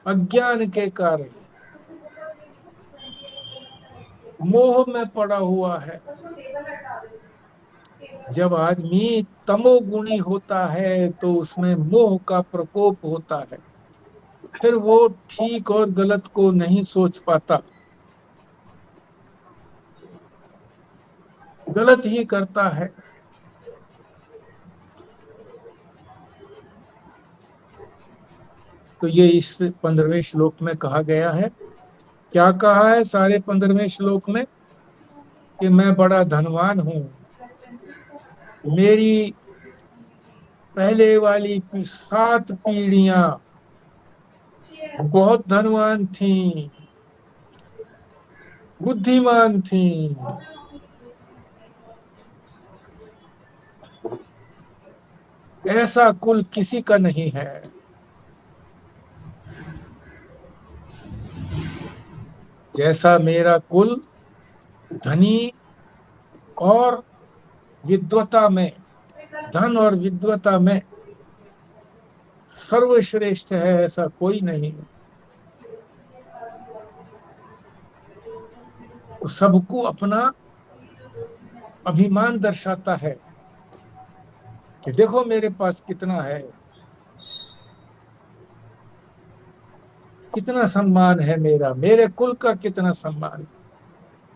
अज्ञान के कारण, मोह में पड़ा हुआ है। जब आदमी तमोगुणी होता है तो उसमें मोह का प्रकोप होता है, फिर वो ठीक और गलत को नहीं सोच पाता, गलत ही करता है। तो ये इस 15वें श्लोक में कहा गया है। क्या कहा है सारे 15वें श्लोक में? कि मैं बड़ा धनवान हूं, मेरी पहले वाली 7 पीढ़ियां बहुत धनवान थी, बुद्धिमान थी, ऐसा कुल किसी का नहीं है। जैसा मेरा कुल धनी और विद्वता में, धन और विद्वता में सर्वश्रेष्ठ है, ऐसा कोई नहीं। तो सबको अपना अभिमान दर्शाता है कि देखो मेरे पास कितना है, कितना सम्मान है मेरा, मेरे कुल का कितना सम्मान,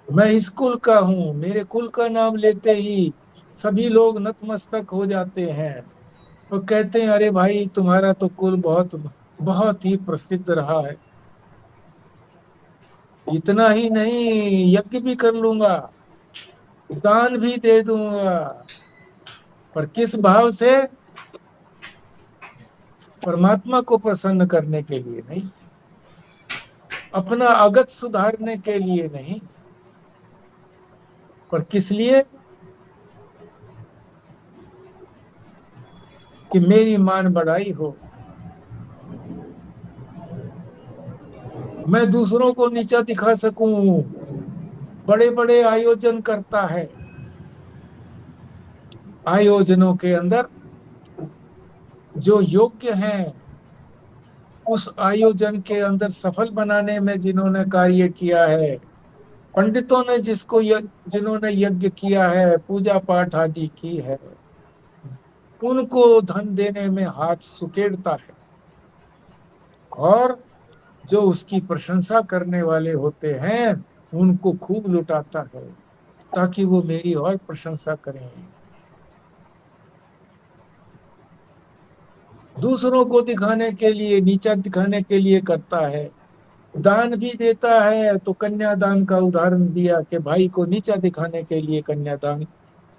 मैं इस कुल का हूं। मेरे कुल का नाम लेते ही सभी लोग नतमस्तक हो जाते हैं और कहते हैं अरे भाई तुम्हारा तो कुल बहुत बहुत ही प्रसिद्ध रहा है। इतना ही नहीं, यज्ञ भी कर लूंगा, दान भी दे दूंगा, पर किस भाव से? परमात्मा को प्रसन्न करने के लिए नहीं, अपना अगत सुधारने के लिए नहीं, पर किस लिए? कि मेरी मान बढ़ाई हो, मैं दूसरों को नीचा दिखा सकूं। बड़े बड़े आयोजन करता है, आयोजनों के अंदर जो योग्य हैं उस आयोजन के अंदर सफल बनाने में जिन्होंने कार्य किया है, पंडितों ने जिन्होंने यज्ञ किया है, पूजा पाठ आदि की है, उनको धन देने में हाथ सुकेड़ता है, और जो उसकी प्रशंसा करने वाले होते हैं उनको खूब लुटाता है ताकि वो मेरी और प्रशंसा करें। दूसरों को दिखाने के लिए, नीचा दिखाने के लिए करता है। दान भी देता है तो कन्यादान का उदाहरण दिया कि भाई को नीचा दिखाने के लिए कन्यादान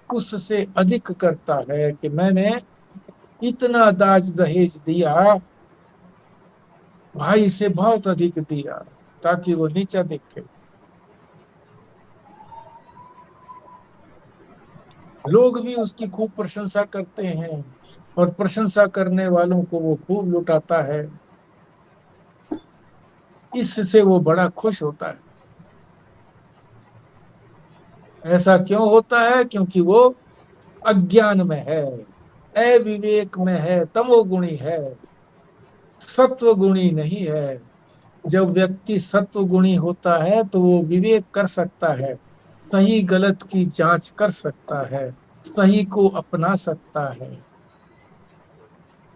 उससे अधिक करता है कि मैंने इतना दाज दहेज दिया, भाई से बहुत अधिक दिया ताकि वो नीचा दिखे। लोग भी उसकी खूब प्रशंसा करते हैं और प्रशंसा करने वालों को वो खूब लुटाता है। इससे वो बड़ा खुश होता है। ऐसा क्यों होता है? क्योंकि वो अज्ञान में है, अविवेक में है, तमोगुणी है, सत्व गुणी नहीं है। जब व्यक्ति सत्व गुणी होता है तो वो विवेक कर सकता है, सही गलत की जांच कर सकता है, सही को अपना सकता है।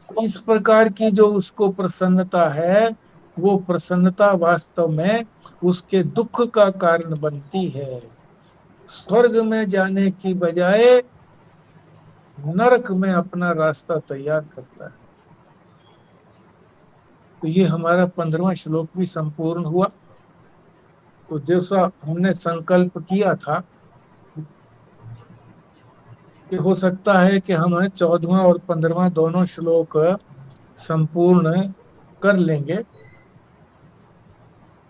इस प्रकार की जो उसको प्रसन्नता है, वो प्रसन्नता वास्तव में उसके दुख का कारण बनती है। स्वर्ग में जाने की बजाय नरक में अपना रास्ता तैयार करता है। तो ये हमारा 15वां श्लोक भी संपूर्ण हुआ। तो जैसा हमने संकल्प किया था कि हो सकता है कि हम 14वां और 15वां दोनों श्लोक संपूर्ण कर लेंगे,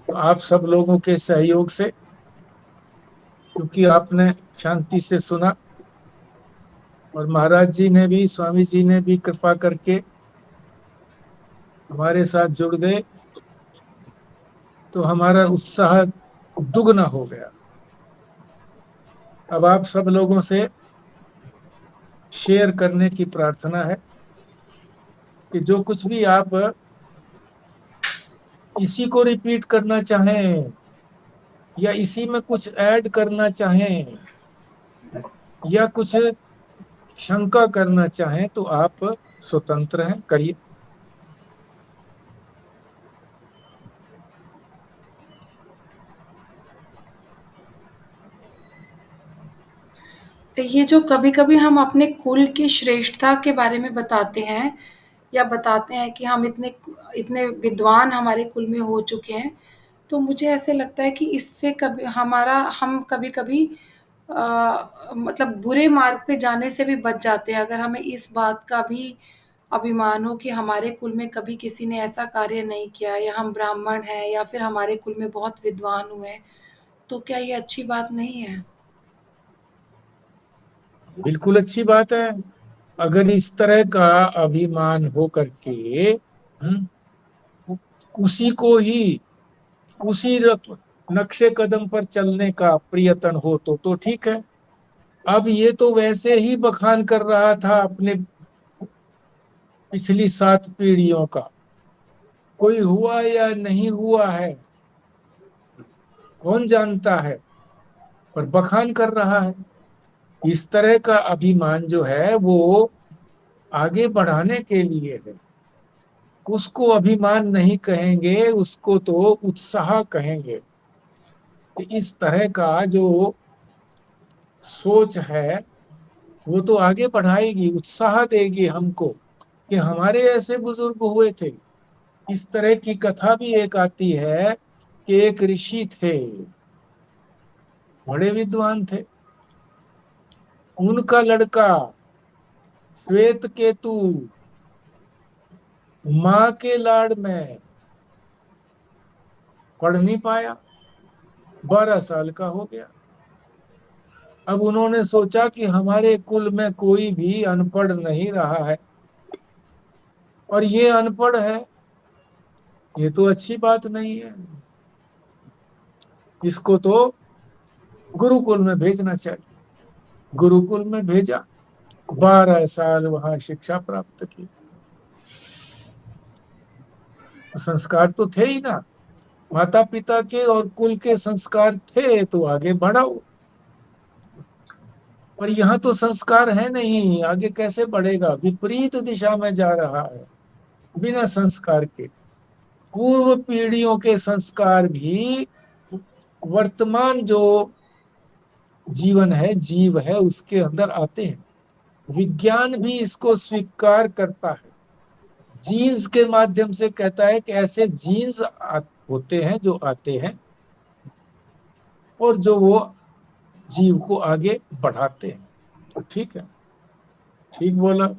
तो आप सब लोगों के सहयोग से, क्योंकि आपने शांति से सुना और महाराज जी ने भी, स्वामी जी ने भी कृपा करके हमारे साथ जुड़ गए, तो हमारा उत्साह दुगना हो गया। अब आप सब लोगों से शेयर करने की प्रार्थना है कि जो कुछ भी आप इसी को रिपीट करना चाहें या इसी में कुछ ऐड करना चाहें या कुछ शंका करना चाहें तो आप स्वतंत्र हैं, करिए। ये जो कभी कभी हम अपने कुल की श्रेष्ठता के बारे में बताते हैं या बताते हैं कि हम इतने इतने विद्वान हमारे कुल में हो चुके हैं, तो मुझे ऐसे लगता है कि इससे कभी हम कभी कभी मतलब बुरे मार्ग पे जाने से भी बच जाते हैं, अगर हमें इस बात का भी अभिमान हो कि हमारे कुल में कभी किसी ने ऐसा कार्य नहीं किया, या हम ब्राह्मण हैं या फिर हमारे कुल में बहुत विद्वान हुए हैं, तो क्या ये अच्छी बात नहीं है? बिल्कुल अच्छी बात है। अगर इस तरह का अभिमान हो करके उसी को ही, उसी नक्शे कदम पर चलने का प्रयत्न हो तो ठीक है। अब ये तो वैसे ही बखान कर रहा था अपने पिछली 7 पीढ़ियों का, कोई हुआ या नहीं हुआ है कौन जानता है, पर बखान कर रहा है। इस तरह का अभिमान जो है वो आगे बढ़ाने के लिए है। उसको अभिमान नहीं कहेंगे, उसको तो उत्साह कहेंगे। कि इस तरह का जो सोच है वो तो आगे बढ़ाएगी, उत्साह देगी हमको कि हमारे ऐसे बुजुर्ग हुए थे। इस तरह की कथा भी एक आती है कि एक ऋषि थे, बड़े विद्वान थे, उनका लड़का श्वेत केतु माँ के लाड़ में पढ़ नहीं पाया, 12 साल का हो गया। अब उन्होंने सोचा कि हमारे कुल में कोई भी अनपढ़ नहीं रहा है और ये अनपढ़ है, ये तो अच्छी बात नहीं है, इसको तो गुरुकुल में भेजना चाहिए। गुरुकुल में भेजा, 12 साल वहां शिक्षा प्राप्त की। संस्कार तो थे ही ना, माता पिता के और कुल के संस्कार थे तो आगे बढ़ाओ। पर यहाँ तो संस्कार है नहीं, आगे कैसे बढ़ेगा, विपरीत दिशा में जा रहा है बिना संस्कार के। पूर्व पीढ़ियों के संस्कार भी वर्तमान जो जीवन है, जीव है, उसके अंदर आते हैं। विज्ञान भी इसको स्वीकार करता है, जीन्स के माध्यम से कहता है कि ऐसे जीन्स होते हैं जो आते हैं और जो वो जीव को आगे बढ़ाते हैं। तो ठीक है, ठीक बोला।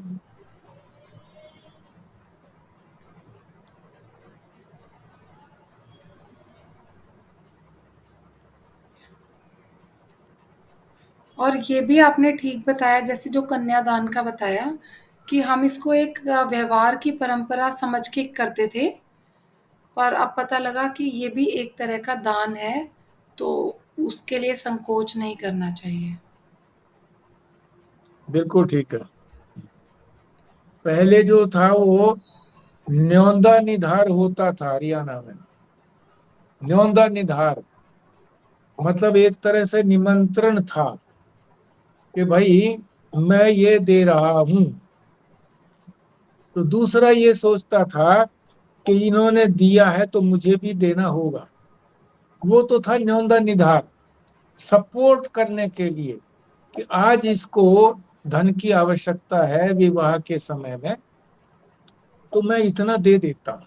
और ये भी आपने ठीक बताया, जैसे जो कन्यादान का बताया कि हम इसको एक व्यवहार की परंपरा समझ के करते थे, पर अब पता लगा कि ये भी एक तरह का दान है, तो उसके लिए संकोच नहीं करना चाहिए। बिल्कुल ठीक है। पहले जो था वो न्योंदा निधार होता था हरियाणा में। न्योंदा निधार मतलब एक तरह से निमंत्रण था कि भाई मैं ये दे रहा हूं, तो दूसरा ये सोचता था कि इन्होंने दिया है तो मुझे भी देना होगा। वो तो था न्योंदा निधार, सपोर्ट करने के लिए कि आज इसको धन की आवश्यकता है विवाह के समय में, तो मैं इतना दे देता हूं।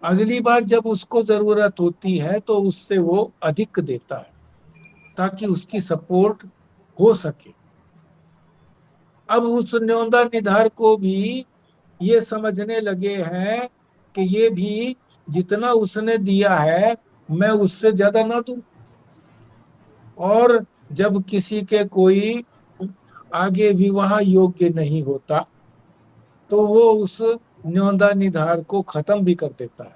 अगली बार जब उसको जरूरत होती है तो उससे वो अधिक देता है ताकि उसकी सपोर्ट हो सके। अब उस न्योंदा निधार को भी ये समझने लगे हैं कि ये भी जितना उसने दिया है मैं उससे ज्यादा ना दूं। और जब किसी के कोई आगे विवाह योग्य नहीं होता तो वो उस न्योंदा निधार को खत्म भी कर देता है।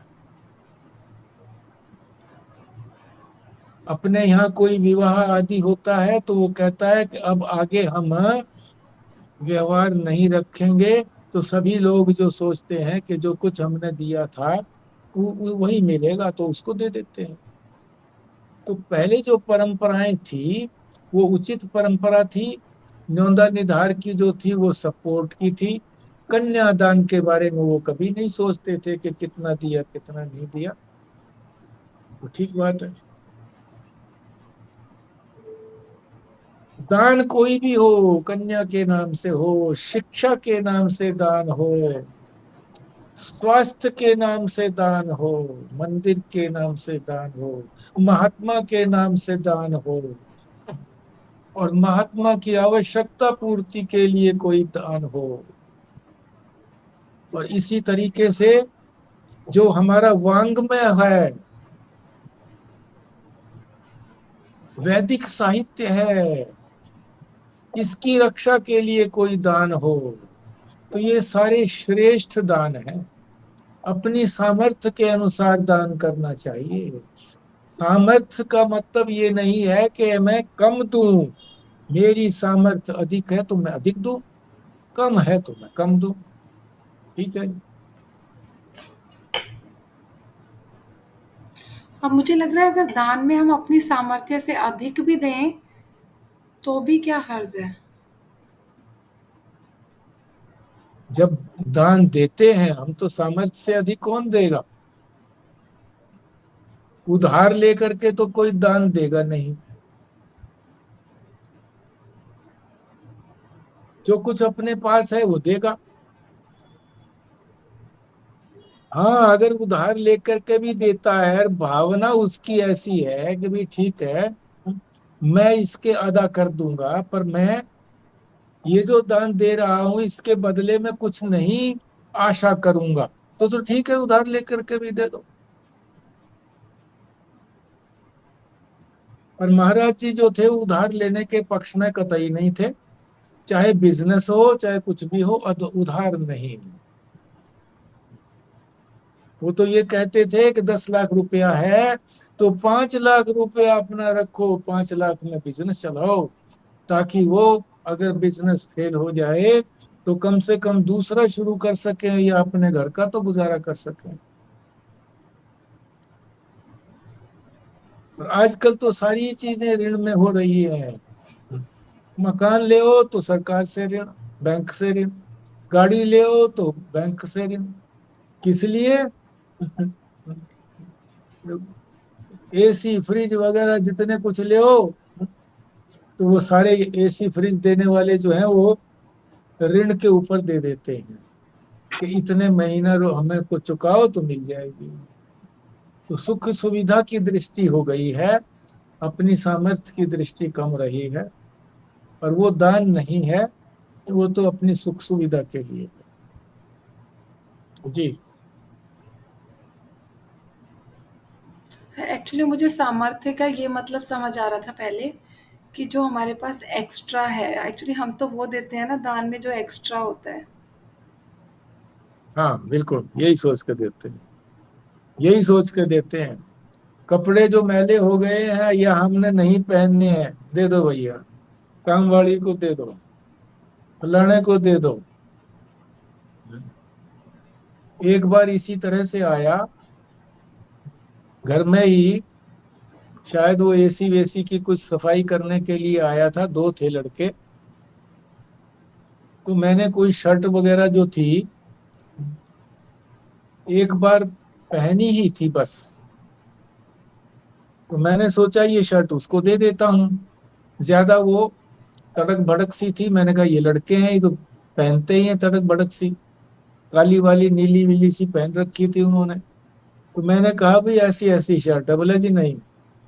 अपने यहाँ कोई विवाह आदि होता है तो वो कहता है कि अब आगे हम व्यवहार नहीं रखेंगे, तो सभी लोग जो सोचते हैं कि जो कुछ हमने दिया था वही मिलेगा तो उसको दे देते हैं। तो पहले जो परंपराएं थी वो उचित परंपरा थी। न्योंदा निधार की जो थी वो सपोर्ट की थी। कन्यादान के बारे में वो कभी नहीं सोचते थे कि कितना दिया कितना नहीं दिया। तो ठीक बात है। दान कोई भी हो, कन्या के नाम से हो, शिक्षा के नाम से दान हो, स्वास्थ्य के नाम से दान हो, मंदिर के नाम से दान हो, महात्मा के नाम से दान हो, और महात्मा की आवश्यकता पूर्ति के लिए कोई दान हो, और इसी तरीके से जो हमारा वांग्मय है, वैदिक साहित्य है, इसकी रक्षा के लिए कोई दान हो, तो ये सारे श्रेष्ठ दान हैं। अपनी सामर्थ्य के अनुसार दान करना चाहिए। सामर्थ्य का मतलब ये नहीं है कि मैं कम दूं, मेरी सामर्थ्य अधिक है तो मैं अधिक दूं, कम है तो मैं कम दूं। ठीक है। अब मुझे लग रहा है अगर दान में हम अपनी सामर्थ्य से अधिक भी दें तो भी क्या हर्ज है। जब दान देते हैं हम तो सामर्थ्य से अधिक कौन देगा। उधार लेकर के तो कोई दान देगा नहीं। जो कुछ अपने पास है वो देगा। हाँ, अगर उधार लेकर के भी देता है, भावना उसकी ऐसी है कि भाई ठीक है मैं इसके अदा कर दूंगा, पर मैं ये जो दान दे रहा हूं इसके बदले में कुछ नहीं आशा करूंगा, तो ठीक है उधार लेकर के भी दे दो। पर महाराज जी जो थे उधार लेने के पक्ष में कतई नहीं थे। चाहे बिजनेस हो चाहे कुछ भी हो, उधार नहीं। वो तो ये कहते थे कि 10 लाख रुपया है तो 5 लाख रुपया अपना रखो, 5 लाख में बिजनेस चलाओ, ताकि वो अगर बिजनेस फेल हो जाए तो कम से कम दूसरा शुरू कर सके या अपने घर का तो गुजारा कर सके। और आजकल तो सारी चीजें ऋण में हो रही है। मकान ले हो तो सरकार से ऋण, बैंक से ऋण, गाड़ी ले हो तो बैंक से ऋण। किस लिए? एसी फ्रिज वगैरह जितने कुछ ले हो तो वो सारे एसी फ्रिज देने वाले जो हैं वो ऋण के ऊपर दे देते हैं कि इतने महीना हमें को चुकाओ तो मिल जाएगी। तो सुख सुविधा की दृष्टि हो गई है, अपनी सामर्थ्य की दृष्टि कम रही है। और वो दान नहीं है, वो तो अपनी सुख सुविधा के लिए है। जी। एक्चुअली मुझे सामर्थ्य का ये मतलब समझ आ रहा था पहले कि जो हमारे पास एक्स्ट्रा है, एक्चुअली हम तो वो देते हैं ना दान में जो एक्स्ट्रा होता है। हाँ बिल्कुल, यही सोच कर देते हैं, यही सोच कर देते हैं। कपड़े जो मैले हो गए हैं या हमने नहीं पहनने हैं, दे दो भैया, काम वाली को दे दो, फलाने को दे दो। एक बार इसी तरह से आया, घर में ही शायद वो एसी वेसी की कुछ सफाई करने के लिए आया था, दो थे लड़के। तो मैंने कोई शर्ट वगैरह जो थी एक बार पहनी ही थी बस, तो मैंने सोचा ये शर्ट उसको दे देता हूँ। ज्यादा वो तड़क भड़क सी थी, मैंने कहा ये लड़के हैं, ये तो पहनते ही हैं तड़क भड़क सी, काली वाली नीली वीली सी पहन रखी थी उन्होंने। तो मैंने कहा भाई ऐसी ऐसी शर्ट है। बोले जी नहीं,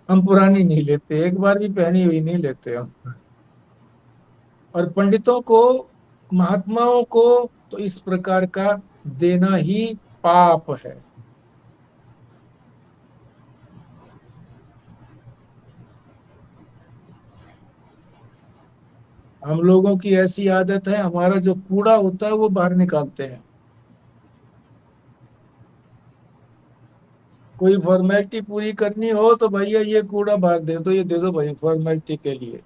हम पुरानी नहीं लेते, एक बार भी पहनी हुई नहीं लेते हम। और पंडितों को, महात्माओं को तो इस प्रकार का देना ही पाप है। हम लोगों की ऐसी आदत है, हमारा जो कूड़ा होता है वो बाहर निकालते हैं। कोई फॉर्मेलिटी पूरी करनी हो तो भैया ये कूड़ा बाहर दे दो, ये दे दो भाई फॉर्मेलिटी के लिए।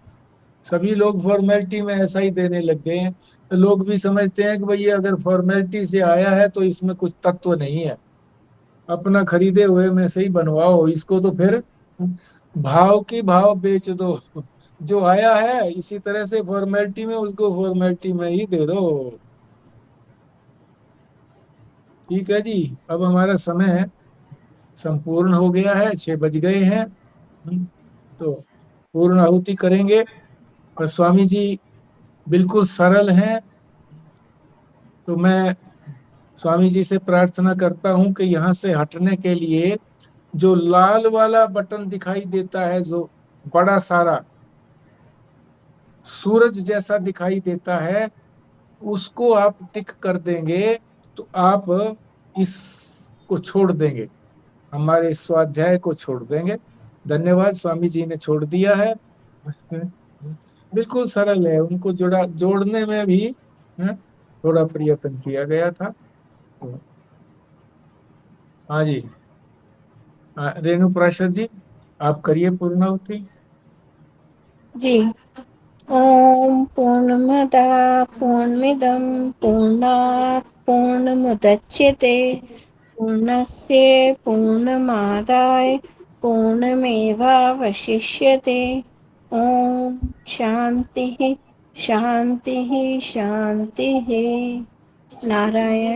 सभी लोग फॉर्मेलिटी में ऐसा ही देने लग गए हैं। तो लोग भी समझते हैं कि भैया अगर फॉर्मेलिटी से आया है तो इसमें कुछ तत्व नहीं है, अपना खरीदे हुए में से ही बनवाओ इसको, तो फिर भाव की भाव बेच दो। जो आया है इसी तरह से फॉर्मेलिटी में, उसको फॉर्मेलिटी में ही दे दो। ठीक है जी, अब हमारा समय संपूर्ण हो गया है, 6 बज गए हैं। तो पूर्ण आहुति करेंगे। और स्वामी जी बिल्कुल सरल हैं, तो मैं स्वामी जी से प्रार्थना करता हूं कि यहाँ से हटने के लिए जो लाल वाला बटन दिखाई देता है, जो बड़ा सारा सूरज जैसा दिखाई देता है, उसको आप टिक कर देंगे तो आप इसको छोड़ देंगे, हमारे स्वाध्याय को छोड़ देंगे। धन्यवाद, स्वामी जी ने छोड़ दिया है। बिल्कुल सरल है, उनको जोड़ने में भी थोड़ा प्रयत्न किया गया था। हाँ जी, हाँ, रेणु पार्षद जी आप करिए पूर्णाहुति। जी। ओम पूर्णमदः पूर्णमिदं पूर्णात् पूर्णमुदच्यते पूर्णस्य पूर्णमादाय पूर्णमेवावशिष्यते। ओम शांतिः शांतिः शांतिः। नारायण